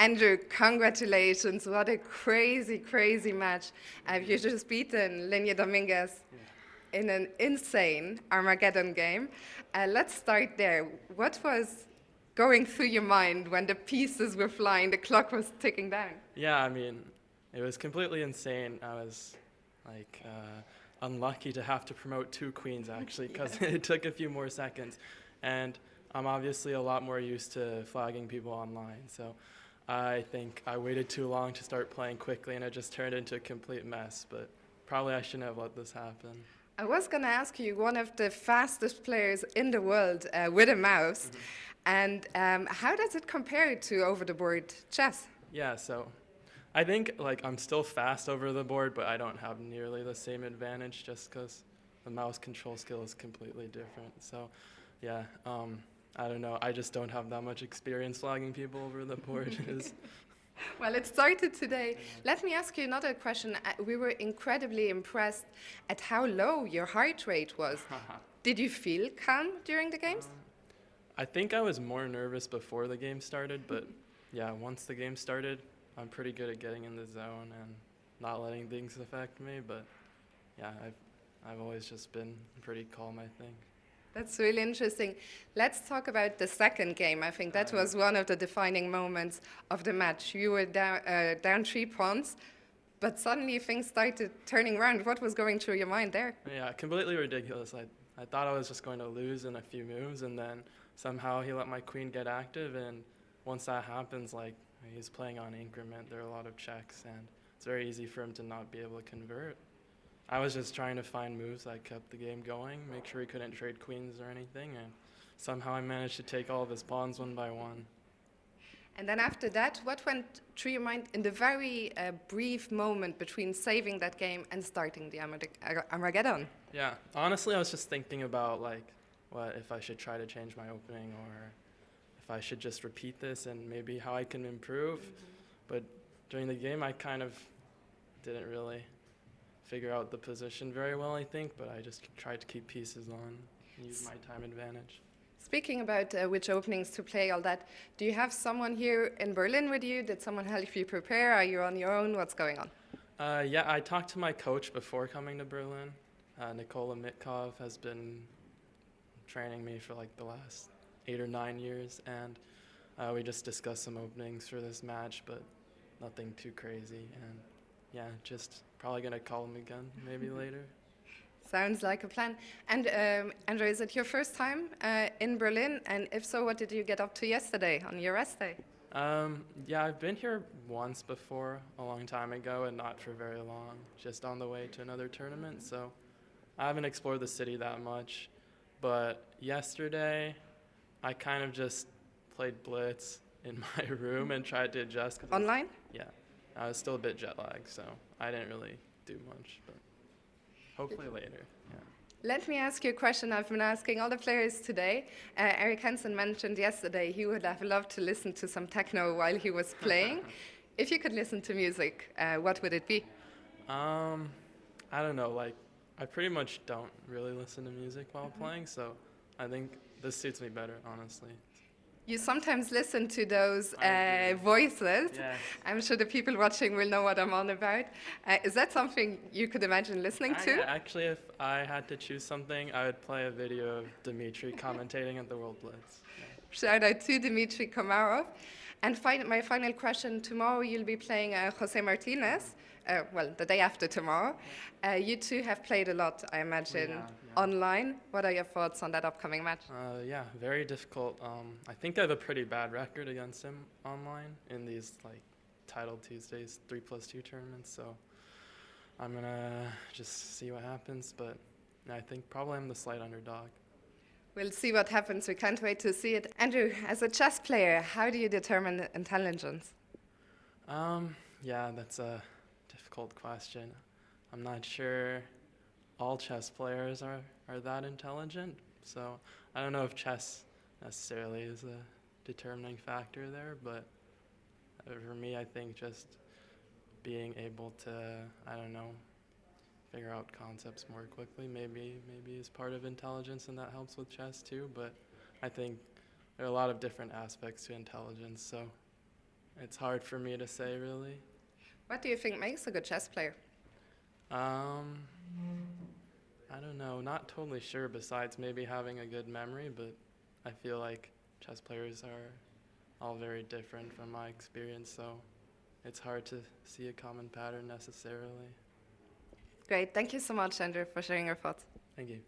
Andrew, congratulations. What a crazy, crazy match. You just beaten Leinier Dominguez in an insane Armageddon game. Let's start there. What was going through your mind when the pieces were flying, the clock was ticking down? Yeah, I mean, it was completely insane. I was like unlucky to have to promote 2 queens actually, because it took a few more seconds. And I'm obviously a lot more used to flagging people online, so I think I waited too long to start playing quickly, and it just turned into a complete mess. But probably I shouldn't have let this happen. I was going to ask you, one of the fastest players in the world with a mouse, and how does it compare to over-the-board chess? Yeah, so I think like I'm still fast over the board, but I don't have nearly the same advantage just because the mouse control skill is completely different. So yeah, I don't know. I just don't have that much experience flagging people over the board. Well, it started today. Let me ask you another question. We were incredibly impressed at how low your heart rate was. Did you feel calm during the games? I think I was more nervous before the game started, but yeah, once the game started, I'm pretty good at getting in the zone and not letting things affect me. But yeah, I've always just been pretty calm, I think. That's really interesting. Let's talk about the second game. I think that was one of the defining moments of the match. You were down 3 pawns, but suddenly things started turning around. What was going through your mind there? Yeah, completely ridiculous. I thought I was just going to lose in a few moves, and then somehow he let my queen get active, and once that happens, like, he's playing on increment. There are a lot of checks, and it's very easy for him to not be able to convert. I was just trying to find moves that kept the game going, make sure he couldn't trade queens or anything, and somehow I managed to take all of his pawns one by one. And then after that, what went through your mind in the very brief moment between saving that game and starting the Armageddon? Yeah, honestly, I was just thinking about, like, what if I should try to change my opening, or if I should just repeat this and maybe how I can improve. But during the game, I kind of didn't really figure out the position very well, I think, but I just tried to keep pieces on and use my time advantage. Speaking about which openings to play, all that, do you have someone here in Berlin with you? Did someone help you prepare? Are you on your own? What's going on? Yeah, I talked to my coach before coming to Berlin. Nikola Mitkov has been training me for like the last 8 or 9 years, and we just discussed some openings for this match, but nothing too crazy. And yeah, just probably going to call him again maybe later. Sounds like a plan. And Andrew, is it your first time in Berlin? And if so, what did you get up to yesterday on your rest day? Yeah, I've been here once before, a long time ago, and not for very long, just on the way to another tournament. So I haven't explored the city that much. But yesterday, I kind of just played blitz in my room and tried to adjust. Online? Yeah. I was still a bit jet lagged, so I didn't really do much, but hopefully later, yeah. Let me ask you a question I've been asking all the players today. Eric Hansen mentioned yesterday he would have loved to listen to some techno while he was playing. If you could listen to music, what would it be? I don't know, like, I pretty much don't really listen to music while playing, so I think this suits me better, honestly. You sometimes listen to those voices. Yes. I'm sure the people watching will know what I'm on about. Is that something you could imagine listening to? Yeah, actually, if I had to choose something, I would play a video of Dmitry commentating at the World Blitz. Yeah. Shout out to Dmitry Komarov. And my final question, tomorrow you'll be playing Jose Martinez. Well, the day after tomorrow. You two have played a lot, I imagine, online. What are your thoughts on that upcoming match? Yeah, very difficult. I think I have a pretty bad record against him online in these like Title Tuesdays 3+2 tournaments. So I'm gonna just see what happens. But I think probably I'm the slight underdog. We'll see what happens. We can't wait to see it. Andrew, as a chess player, how do you determine intelligence? Yeah, that's a difficult question. I'm not sure all chess players are that intelligent, so I don't know if chess necessarily is a determining factor there, but for me, I think just being able to, I don't know, figure out concepts more quickly maybe is part of intelligence, and that helps with chess too, but I think there are a lot of different aspects to intelligence, so It's hard for me to say, really. What do you think makes a good chess player? I don't know, not totally sure besides maybe having a good memory, but I feel like chess players are all very different from my experience, so it's hard to see a common pattern necessarily. Great. Thank you so much, Andrew, for sharing your thoughts. Thank you.